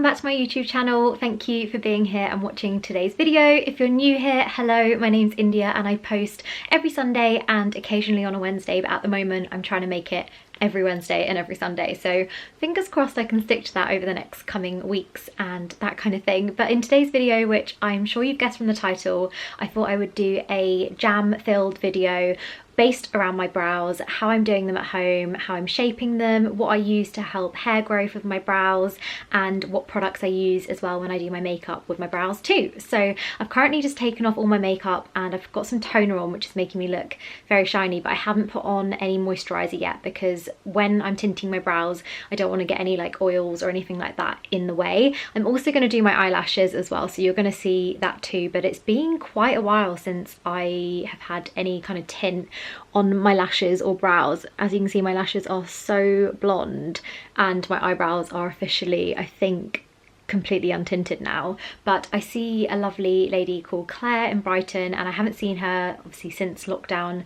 welcome back to my YouTube channel. Thank you for being here and watching today's video. If you're new here, hello, my name's India and I post every Sunday and occasionally on a Wednesday, but at the moment I'm trying to make it every Wednesday and every Sunday, so fingers crossed I can stick to that over the next coming weeks and that kind of thing. But in today's video, which I'm sure you've guessed from the title, I thought I would do a jam filled video based around my brows, how I'm doing them at home, how I'm shaping them, what I use to help hair growth with my brows, and what products I use as well when I do my makeup with my brows too. So I've currently just taken off all my makeup and I've got some toner on, which is making me look very shiny, but I haven't put on any moisturiser yet because when I'm tinting my brows I don't want to get any like oils or anything like that in the way. I'm also going to do my eyelashes as well, so you're going to see that too, but it's been quite a while since I have had any kind of tint on my lashes or brows. As you can see, my lashes are so blonde and my eyebrows are officially, I think, completely untinted now. But I see a lovely lady called Claire in Brighton and I haven't seen her obviously since lockdown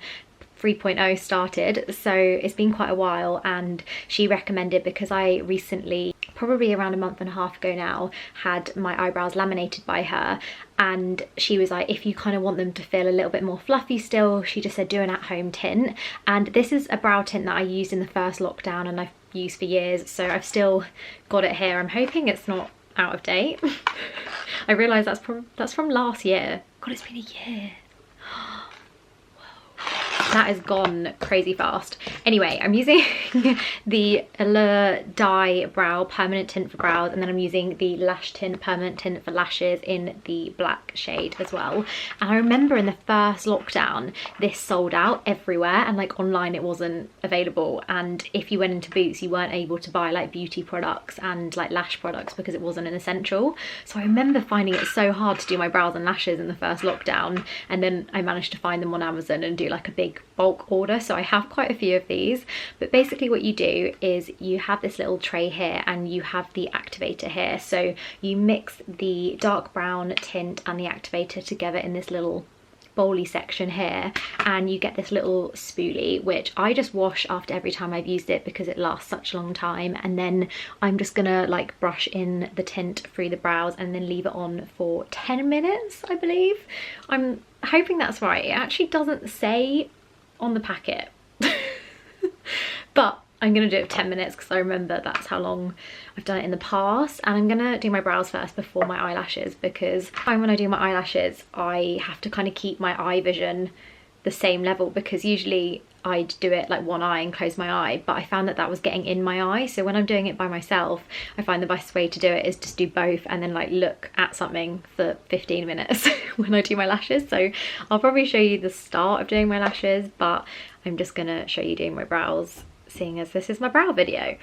3.0 started, so it's been quite a while, and she recommended, because I recently, probably around a month and a half ago now, had my eyebrows laminated by her, and she was like, if you kind of want them to feel a little bit more fluffy still, she just said do an at-home tint. And this is a brow tint that I used in the first lockdown and I've used for years, so I've still got it here. I'm hoping it's not out of date. I realise that's from last year. God, it's been a year. That has gone crazy fast. Anyway, I'm using the Eylure Brow permanent tint for brows, and then I'm using the lash tint permanent tint for lashes in the black shade as well. And I remember in the first lockdown this sold out everywhere, and like online it wasn't available, and if you went into Boots you weren't able to buy like beauty products and like lash products because it wasn't an essential. So I remember finding it so hard to do my brows and lashes in the first lockdown, and then I managed to find them on Amazon and do like a big bulk order, so I have quite a few of these. But basically what you do is you have this little tray here and you have the activator here, so you mix the dark brown tint and the activator together in this little bowly section here, and you get this little spoolie, which I just wash after every time I've used it because it lasts such a long time. And then I'm just gonna like brush in the tint through the brows and then leave it on for 10 minutes, I believe. I'm hoping that's right. It actually doesn't say on the packet but I'm gonna do it for 10 minutes because I remember that's how long I've done it in the past. And I'm gonna do my brows first before my eyelashes, because when I do my eyelashes I have to kind of keep my eye vision the same level, because usually I'd do it like one eye and close my eye, but I found that that was getting in my eye. So when I'm doing it by myself, I find the best way to do it is just do both and then like look at something for 15 minutes when I do my lashes. So I'll probably show you the start of doing my lashes, but I'm just gonna show you doing my brows, seeing as this is my brow video.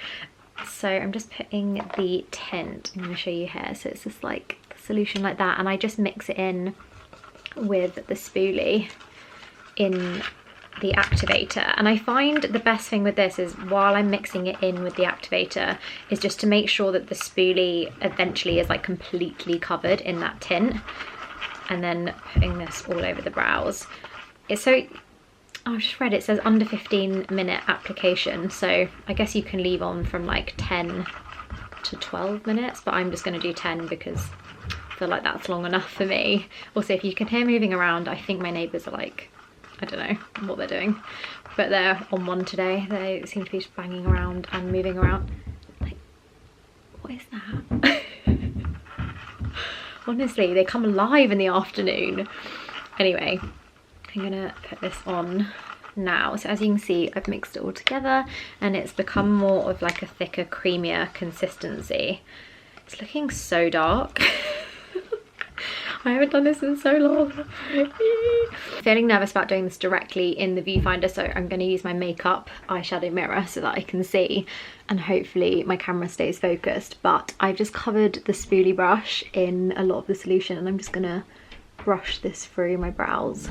So I'm just putting the tint, I'm gonna show you here. So it's just like solution like that, and I just mix it in with the spoolie in the activator. And I find the best thing with this is, while I'm mixing it in with the activator, is just to make sure that the spoolie eventually is like completely covered in that tint, and then putting this all over the brows. It's so, I've just read it says under 15-minute application, so I guess you can leave on from like 10 to 12 minutes, but I'm just going to do 10 because I feel like that's long enough for me. Also, if you can hear moving around, I think my neighbours are like, I don't know what they're doing, but they're on one today. They seem to be just banging around and moving around. Like, what is that? Honestly, they come alive in the afternoon. Anyway, I'm gonna put this on now. So as you can see, I've mixed it all together and it's become more of like a thicker, creamier consistency. It's looking so dark. I haven't done this in so long. Feeling nervous about doing this directly in the viewfinder, so I'm going to use my makeup eyeshadow mirror so that I can see, and hopefully my camera stays focused. But I've just covered the spoolie brush in a lot of the solution and I'm just going to brush this through my brows.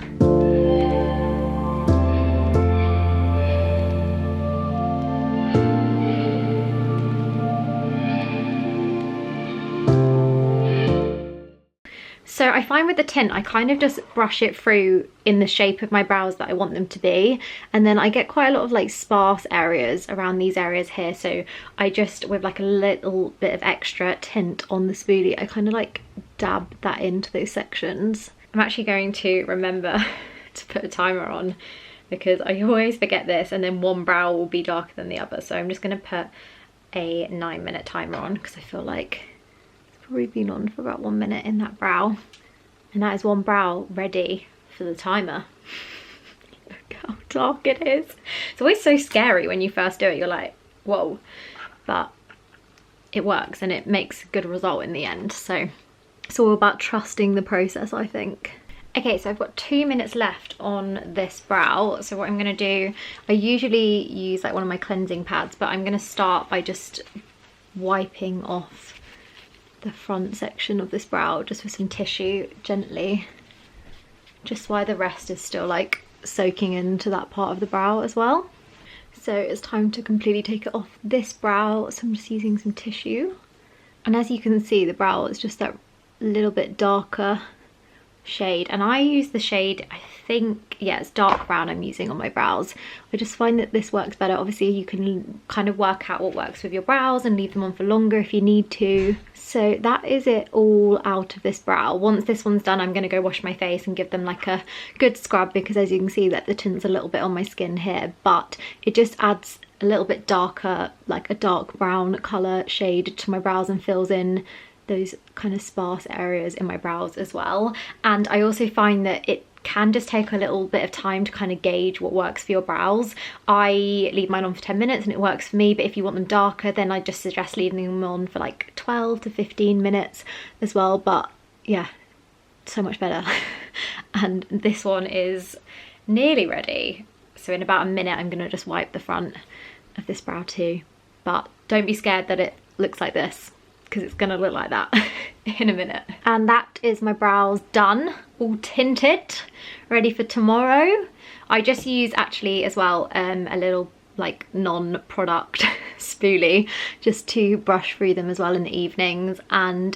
So I find with the tint, I kind of just brush it through in the shape of my brows that I want them to be, and then I get quite a lot of like sparse areas around these areas here, so I just, with like a little bit of extra tint on the spoolie, I kind of like dab that into those sections. I'm actually going to remember to put a timer on because I always forget this, and then one brow will be darker than the other, so I'm just going to put a 9-minute timer on because I feel like it's probably been on for about 1 minute in that brow, and that is one brow ready for the timer. Look how dark it is. It's always so scary when you first do it, you're like, whoa, but it works and it makes a good result in the end, so it's all about trusting the process, I think. Okay, so I've got 2 minutes left on this brow. So what I'm gonna do, I usually use like one of my cleansing pads, but I'm gonna start by just wiping off the front section of this brow just with some tissue gently, just while the rest is still like soaking into that part of the brow as well. So it's time to completely take it off this brow. So I'm just using some tissue. And as you can see, the brow is just that little bit darker shade, and I use the shade, I think, yeah, it's dark brown I'm using on my brows. I just find that this works better. Obviously you can kind of work out what works with your brows and leave them on for longer if you need to. So that is it all out of this brow. Once this one's done, I'm going to go wash my face and give them like a good scrub, because as you can see that the tint's a little bit on my skin here, but it just adds a little bit darker, like a dark brown colour shade to my brows and fills in those kind of sparse areas in my brows as well. And I also find that it can just take a little bit of time to kind of gauge what works for your brows. I leave mine on for 10 minutes and it works for me, but if you want them darker, then I just suggest leaving them on for like 12 to 15 minutes as well. But yeah, so much better. And this one is nearly ready, so in about a minute I'm gonna just wipe the front of this brow too. But don't be scared that it looks like this, because it's gonna look like that in a minute. And that is my brows done, all tinted, ready for tomorrow. I just use actually as well a little like non-product spoolie just to brush through them as well in the evenings. And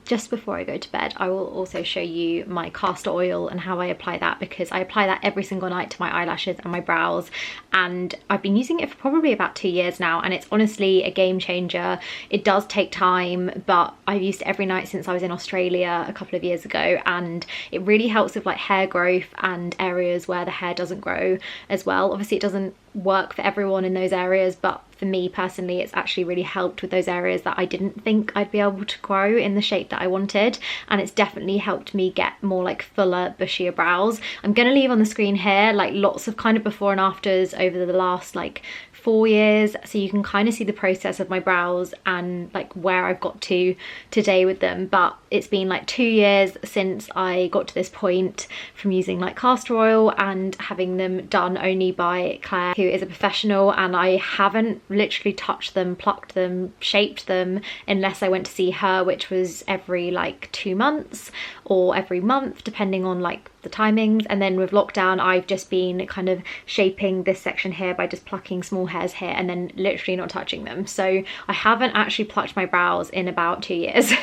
just before I go to bed, I will also show you my castor oil and how I apply that, because I apply that every single night to my eyelashes and my brows, and I've been using it for probably about 2 years now, and it's honestly a game changer. It does take time, but I've used it every night since I was in Australia a couple of years ago, and it really helps with like hair growth and areas where the hair doesn't grow as well. Obviously it doesn't work for everyone in those areas, but for me personally it's actually really helped with those areas that I didn't think I'd be able to grow in the shape that I wanted, and it's definitely helped me get more like fuller, bushier brows. I'm gonna leave on the screen here like lots of kind of before and afters over the last like 4 years, so you can kind of see the process of my brows and like where I've got to today with them. But it's been like 2 years since I got to this point from using like castor oil and having them done only by Claire, who is a professional, and I haven't literally touched them, plucked them, shaped them unless I went to see her, which was every like 2 months or every month depending on like the timings. And then with lockdown I've just been kind of shaping this section here by just plucking small hairs here and then literally not touching them. So I haven't actually plucked my brows in about 2 years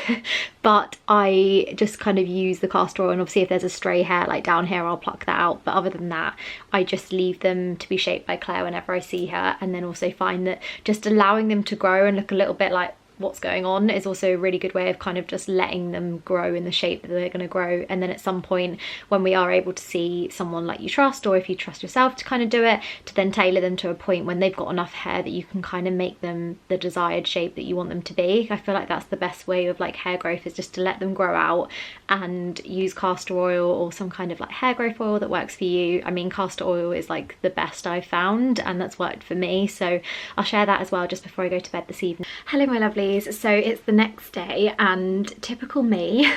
but I just kind of use the castor oil, and obviously if there's a stray hair like down here I'll pluck that out, but other than that I just leave them to be shaped by Claire whenever I see her. And then also find that just allowing them to grow and look a little bit like what's going on is also a really good way of kind of just letting them grow in the shape that they're going to grow. And then at some point when we are able to see someone like you trust, or if you trust yourself to kind of do it, to then tailor them to a point when they've got enough hair that you can kind of make them the desired shape that you want them to be. I feel like that's the best way of like hair growth, is just to let them grow out and use castor oil or some kind of like hair growth oil that works for you. I mean, castor oil is like the best I've found and that's worked for me, so I'll share that as well just before I go to bed this evening. Hello my lovelies. So it's the next day, and typical me,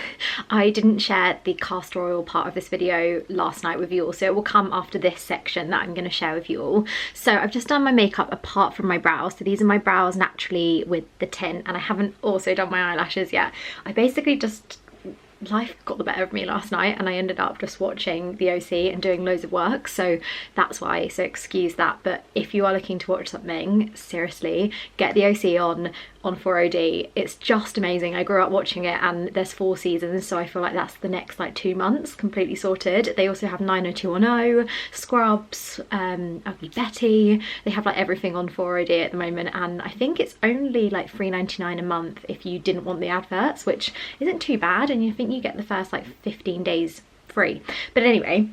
I didn't share the castor oil part of this video last night with you all, so it will come after this section that I'm going to share with you all. So I've just done my makeup apart from my brows, so these are my brows naturally with the tint, and I haven't also done my eyelashes yet. I basically just, life got the better of me last night and I ended up just watching the OC and doing loads of work, so that's why, so excuse that. But if you are looking to watch something, seriously, get the OC on on 4OD. It's just amazing. I grew up watching it, and there's 4 seasons, so I feel like that's the next like 2 months completely sorted. They also have 90210, Scrubs, Ugly Betty. They have like everything on 4OD at the moment, and I think it's only like $3.99 a month if you didn't want the adverts, which isn't too bad, and you think you get the first like 15 days free. But anyway,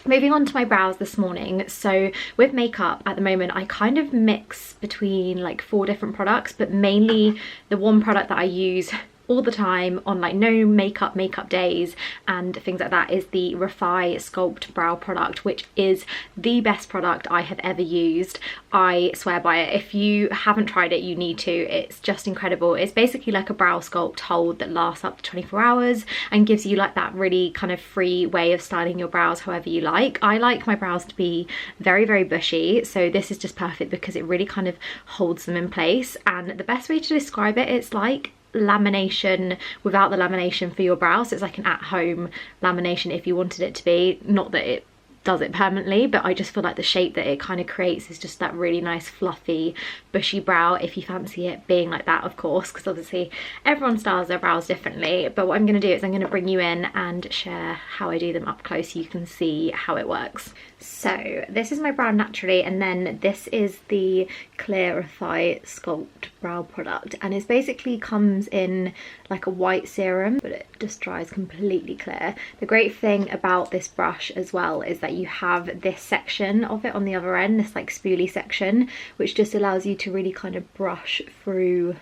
moving on to my brows this morning. So with makeup at the moment, I kind of mix between like 4 different products, but mainly the one product that I use all the time on like no makeup days and things like that is the Refy Sculpt Brow product, which is the best product I have ever used. I swear by it. If you haven't tried it, you need to. It's just incredible. It's basically like a brow sculpt hold that lasts up to 24 hours and gives you like that really kind of free way of styling your brows however you like. I like my brows to be very, very bushy, so this is just perfect because it really kind of holds them in place. And the best way to describe it, it's like lamination without the lamination for your brows. So it's like an at-home lamination if you wanted it to be. Not that it does it permanently, but I just feel like the shape that it kind of creates is just that really nice fluffy bushy brow, if you fancy it being like that, of course, because obviously everyone styles their brows differently. But what I'm going to do is I'm going to bring you in and share how I do them up close so you can see how it works. So this is my brow naturally, and then this is the Clear Refy Sculpt Brow product, and it basically comes in like a white serum, but it just dries completely clear. The great thing about this brush as well is that you have this section of it on the other end, this like spoolie section, which just allows you to really kind of brush through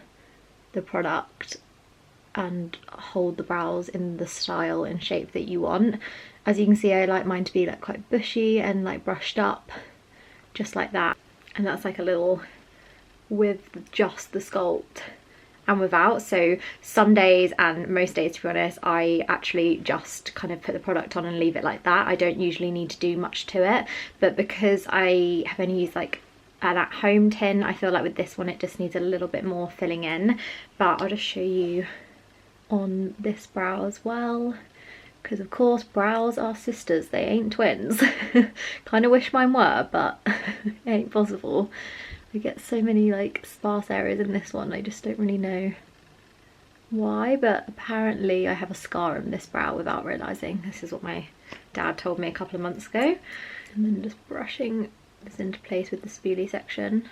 the product and hold the brows in the style and shape that you want. As you can see, I like mine to be like quite bushy and like brushed up, just like that. And that's like a little with just the sculpt and without. So some days and most days, to be honest, I actually just kind of put the product on and leave it like that. I don't usually need to do much to it, but because I have only used like an at-home tin, I feel like with this one it just needs a little bit more filling in. But I'll just show you on this brow as well, because of course brows are sisters, they ain't twins. Kind of wish mine were, but it ain't possible. I get so many like sparse areas in this one, I just don't really know why, but apparently I have a scar in this brow without realising. This is what my dad told me a couple of months ago. And then just brushing this into place with the spoolie section.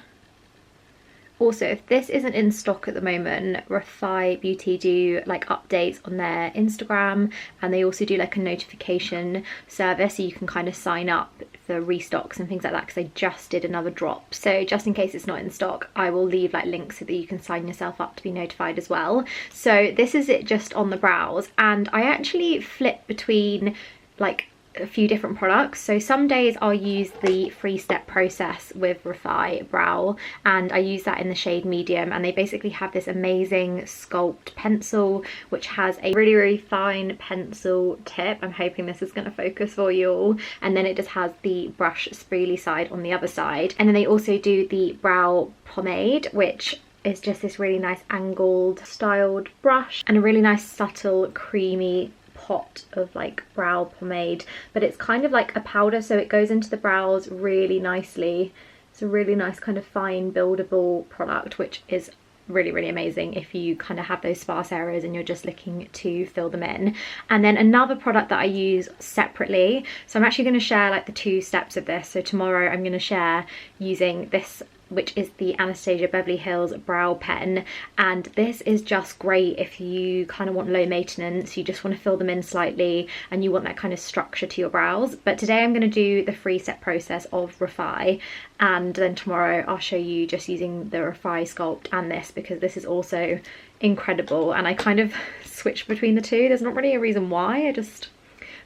Also, if this isn't in stock at the moment, Refy Beauty do like updates on their Instagram, and they also do like a notification service, so you can kind of sign up for restocks and things like that, because they just did another drop. So just in case it's not in stock, I will leave like links so that you can sign yourself up to be notified as well. So this is it just on the brows, and I actually flip between like a few different products. So some days I'll use the 3-step process with Refy Brow, and I use that in the shade medium, and they basically have this amazing sculpt pencil which has a really, really fine pencil tip. I'm hoping this is going to focus for you all. And then it just has the brush spoolie side on the other side, and then they also do the brow pomade, which is just this really nice angled styled brush and a really nice subtle creamy pot of like brow pomade, but it's kind of like a powder, so it goes into the brows really nicely. It's a really nice kind of fine buildable product, which is really, really amazing if you kind of have those sparse areas and you're just looking to fill them in. And then another product that I use separately, so I'm actually going to share like the 2 steps of this. So tomorrow I'm going to share using this, which is the Anastasia Beverly Hills brow pen, and this is just great if you kind of want low maintenance, you just want to fill them in slightly and you want that kind of structure to your brows. But today I'm going to do the 3-step process of Refy, and then tomorrow I'll show you just using the Refy Sculpt and this, because this is also incredible. And I kind of switch between the two. There's not really a reason why, I just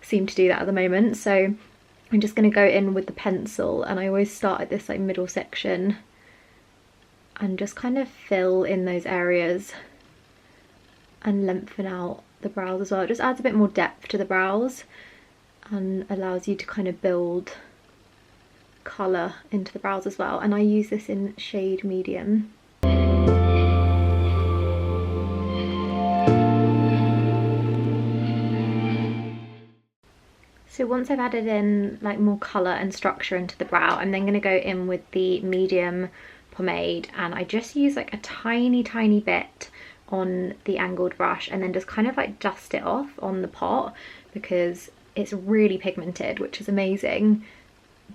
seem to do that at the moment. So I'm just going to go in with the pencil, and I always start at this like middle section and just kind of fill in those areas and lengthen out the brows as well. It just adds a bit more depth to the brows and allows you to kind of build colour into the brows as well. And I use this in shade medium. So once I've added in like more colour and structure into the brow, I'm then going to go in with the medium pomade, and I just use like a tiny bit on the angled brush and then just kind of like dust it off on the pot, because it's really pigmented, which is amazing,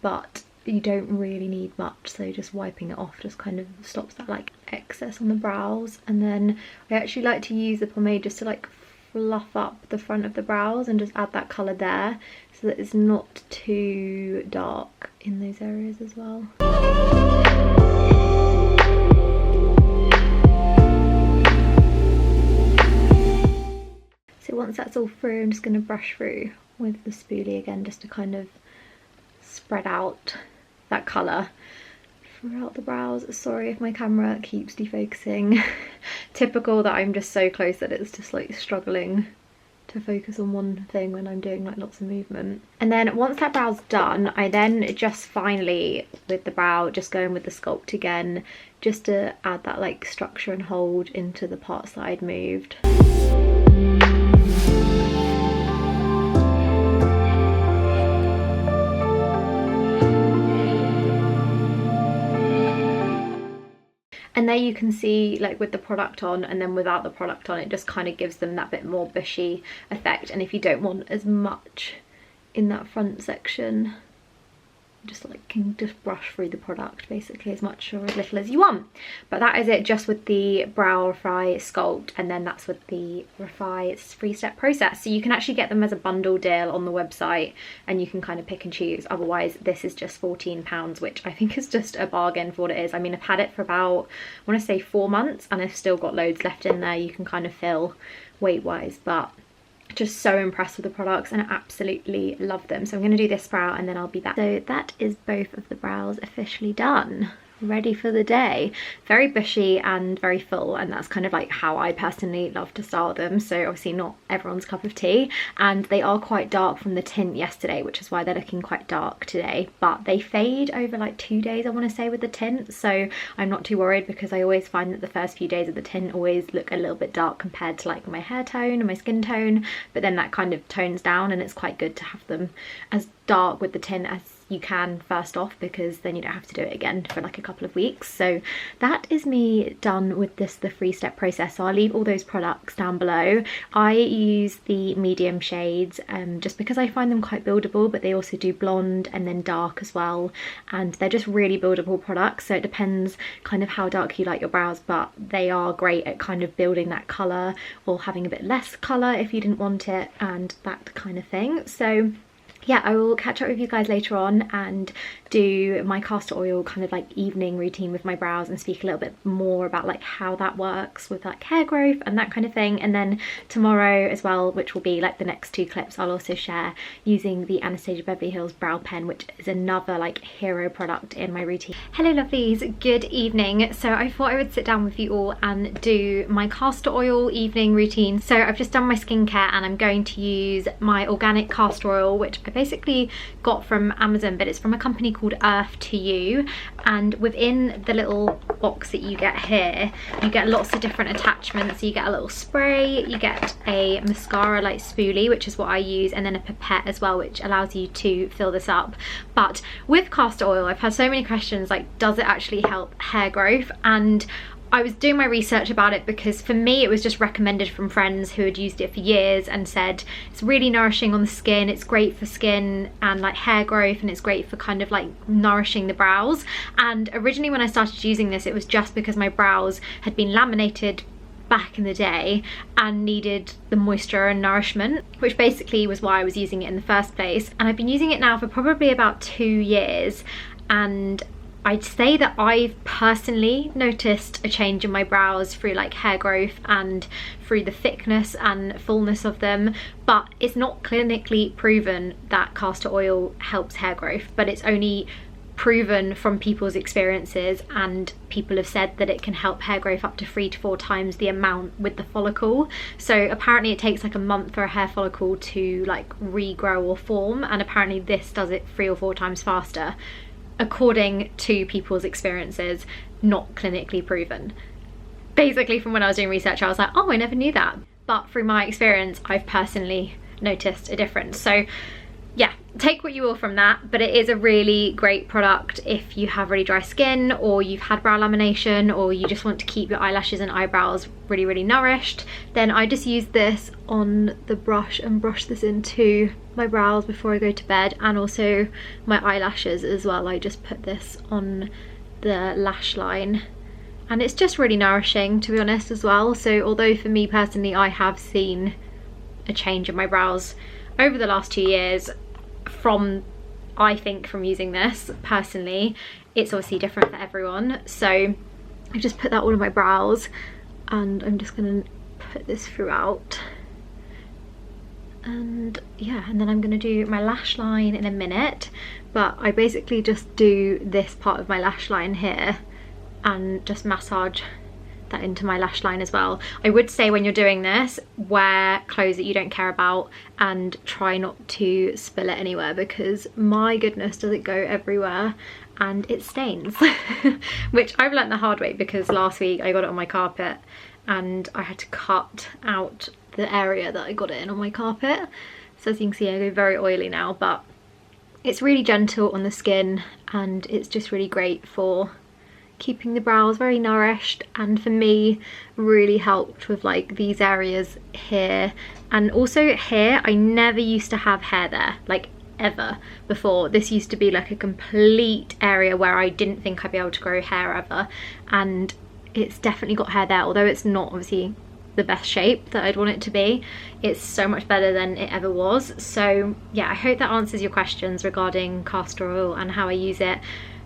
but you don't really need much, so just wiping it off just kind of stops that like excess on the brows. And then I actually like to use the pomade just to like fluff up the front of the brows and just add that colour there so that it's not too dark in those areas as well. So once that's all through, I'm just going to brush through with the spoolie again just to kind of spread out that colour throughout the brows. Sorry if my camera keeps defocusing. Typical that I'm just so close that it's just like struggling to focus on one thing when I'm doing like lots of movement. And then once that brow's done, I then just finally with the brow just go in with the sculpt again just to add that like structure and hold into the parts that I'd moved. And there you can see, like with the product on and then without the product on, it just kind of gives them that bit more bushy effect. And if you don't want as much in that front section, just like can just brush through the product basically as much or as little as you want. But that is it just with the brow refy sculpt, and then that's with the refy 3-step process. So you can actually get them as a bundle deal on the website and you can kind of pick and choose. Otherwise this is just £14, which I think is just a bargain for what it is. I mean, I've had it for about, I want to say 4 months, and I've still got loads left in there. You can kind of fill weight wise, but just so impressed with the products and I absolutely love them. So I'm going to do this brow and then I'll be back. So that is both of the brows officially done, ready for the day. Very bushy and very full, and that's kind of like how I personally love to style them. So obviously not everyone's cup of tea, and they are quite dark from the tint yesterday, which is why they're looking quite dark today, but they fade over like 2 days I want to say with the tint, so I'm not too worried because I always find that the first few days of the tint always look a little bit dark compared to like my hair tone and my skin tone, but then that kind of tones down and it's quite good to have them as dark with the tint as you can first off, because then you don't have to do it again for like a couple of weeks. So that is me done with the 3-step process. So I'll leave all those products down below. I use the medium shades just because I find them quite buildable, but they also do blonde and then dark as well, and they're just really buildable products. So it depends kind of how dark you like your brows, but they are great at kind of building that colour or having a bit less colour if you didn't want it and that kind of thing. So yeah, I will catch up with you guys later on and do my castor oil kind of like evening routine with my brows and speak a little bit more about like how that works with like hair growth and that kind of thing. And then tomorrow as well, which will be like the next 2 clips, I'll also share using the Anastasia Beverly Hills brow pen, which is another like hero product in my routine. Hello lovelies, good evening. So I thought I would sit down with you all and do my castor oil evening routine. So I've just done my skincare and I'm going to use my organic castor oil, which I basically got from Amazon, but it's from a company called Earth to You, and within the little box that you get here you get lots of different attachments. So you get a little spray, you get a mascara like spoolie, which is what I use, and then a pipette as well, which allows you to fill this up. But with castor oil I've had so many questions like, does it actually help hair growth? And I was doing my research about it because for me it was just recommended from friends who had used it for years and said it's really nourishing on the skin, it's great for skin and like hair growth, and it's great for kind of like nourishing the brows. And originally when I started using this, it was just because my brows had been laminated back in the day and needed the moisture and nourishment, which basically was why I was using it in the first place. And I've been using it now for probably about 2 years, and I'd say that I've personally noticed a change in my brows through like hair growth and through the thickness and fullness of them, but it's not clinically proven that castor oil helps hair growth, but it's only proven from people's experiences, and people have said that it can help hair growth up to 3 to 4 times the amount with the follicle. So apparently it takes like a month for a hair follicle to like regrow or form, and apparently this does it 3 or 4 times faster, according to people's experiences, not clinically proven. Basically from when I was doing research I was like, oh, I never knew that, but through my experience I've personally noticed a difference. So yeah, take what you will from that, but it is a really great product if you have really dry skin, or you've had brow lamination, or you just want to keep your eyelashes and eyebrows really nourished. Then I just use this on the brush and brush this into my brows before I go to bed, and also my eyelashes as well. I just put this on the lash line, and it's just really nourishing, to be honest, as well. So although for me personally I have seen a change in my brows over the last 2 years from, I think, from using this personally, it's obviously different for everyone. So I just put that all on my brows, and I'm just gonna put this throughout, and yeah, and then I'm gonna do my lash line in a minute, but I basically just do this part of my lash line here and just massage that into my lash line as well. I would say when you're doing this, wear clothes that you don't care about and try not to spill it anywhere, because my goodness does it go everywhere and it stains. Which I've learnt the hard way, because last week I got it on my carpet and I had to cut out the area that I got it in on my carpet. So as you can see, I go very oily now, but it's really gentle on the skin and it's just really great for keeping the brows very nourished, and for me really helped with like these areas here, and also here. I never used to have hair there, like ever before. This used to be like a complete area where I didn't think I'd be able to grow hair ever, and it's definitely got hair there, although it's not obviously the best shape that I'd want it to be. It's so much better than it ever was. So yeah, I hope that answers your questions regarding castor oil and how I use it.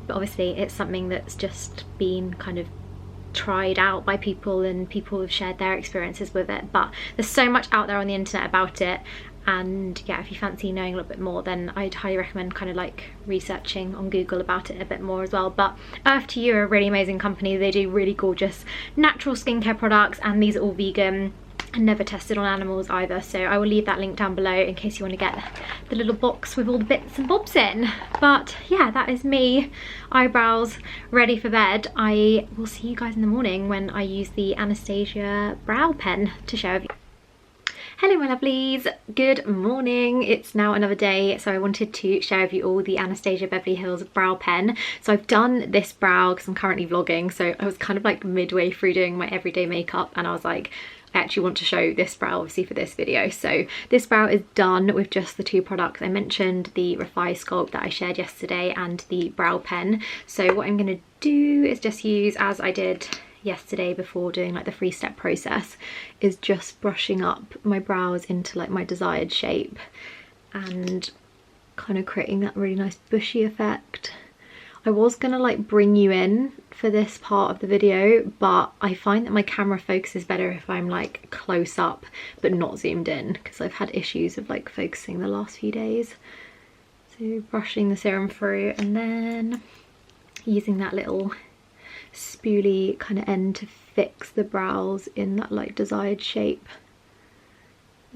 But obviously it's something that's just been kind of tried out by people, and people have shared their experiences with it, but there's so much out there on the internet about it. And yeah, if you fancy knowing a little bit more, then I'd highly recommend kind of like researching on Google about it a bit more as well. But Earth to You are a really amazing company. They do really gorgeous natural skincare products, and these are all vegan and never tested on animals either. So I will leave that link down below in case you want to get the little box with all the bits and bobs in. But yeah, that is me, eyebrows ready for bed. I will see you guys in the morning when I use the Anastasia brow pen to share with you. Hello my lovelies, good morning. It's now another day, so I wanted to share with you all the Anastasia Beverly Hills brow pen. So I've done this brow because I'm currently vlogging, so I was kind of like midway through doing my everyday makeup and I was like, I actually want to show this brow obviously for this video. So this brow is done with just the two products I mentioned, the Refi Sculpt that I shared yesterday and the brow pen. So what I'm going to do is just use, as I did yesterday before doing like the 3-step process, is just brushing up my brows into like my desired shape and kind of creating that really nice bushy effect. I was gonna like bring you in for this part of the video, but I find that my camera focuses better if I'm like close up but not zoomed in, because I've had issues of like focusing the last few days. So brushing the serum through and then using that little spoolie kind of end to fix the brows in that like desired shape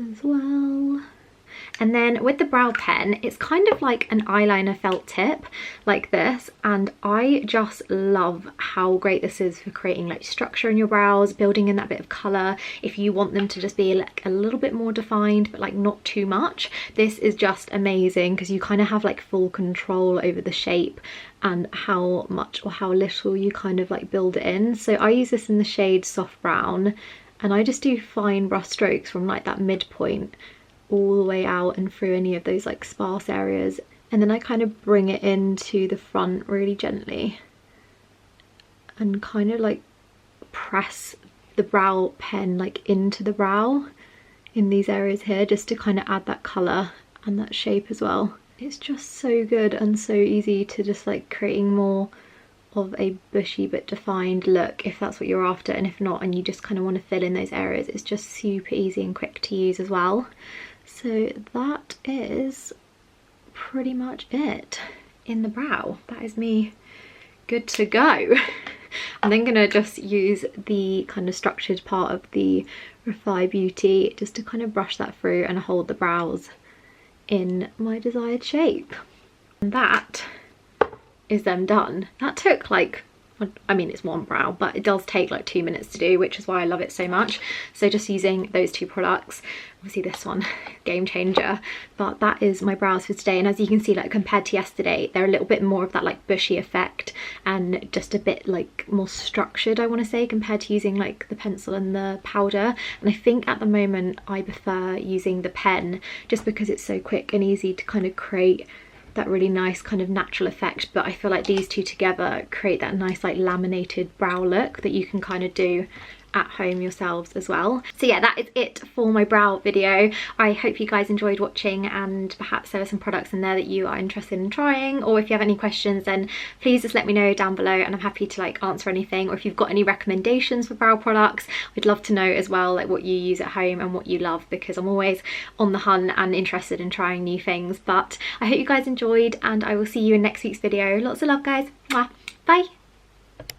as well. And then with the brow pen, it's kind of like an eyeliner felt tip like this, and I just love how great this is for creating like structure in your brows, building in that bit of colour. If you want them to just be like a little bit more defined but like not too much, this is just amazing because you kind of have like full control over the shape and how much or how little you kind of like build it in. So I use this in the shade soft brown, and I just do fine brush strokes from like that midpoint all the way out and through any of those like sparse areas, and then I kind of bring it into the front really gently and kind of like press the brow pen like into the brow in these areas here, just to kind of add that colour and that shape as well. It's just so good and so easy to just like creating more of a bushy but defined look if that's what you're after, and if not and you just kind of want to fill in those areas, it's just super easy and quick to use as well. So that is pretty much it in the brow. That is me good to go. I'm then going to just use the kind of structured part of the Refi Beauty just to kind of brush that through and hold the brows in my desired shape. And that is them done. That took like I mean, it's one brow, but it does take like 2 minutes to do, which is why I love it so much. So just using those two products, obviously this one, game changer. But that is my brows for today. And as you can see, like compared to yesterday, they're a little bit more of that like bushy effect and just a bit like more structured, I want to say, compared to using like the pencil and the powder. And I think at the moment I prefer using the pen just because it's so quick and easy to kind of create that really nice kind of natural effect. But I feel like these two together create that nice like laminated brow look that you can kind of do at home yourselves as well. So yeah, that is it for my brow video. I hope you guys enjoyed watching, and perhaps there are some products in there that you are interested in trying, or if you have any questions then please just let me know down below and I'm happy to like answer anything. Or if you've got any recommendations for brow products, I'd love to know as well, like what you use at home and what you love, because I'm always on the hunt and interested in trying new things. But I hope you guys enjoyed and I will see you in next week's video. Lots of love guys. Mwah. Bye.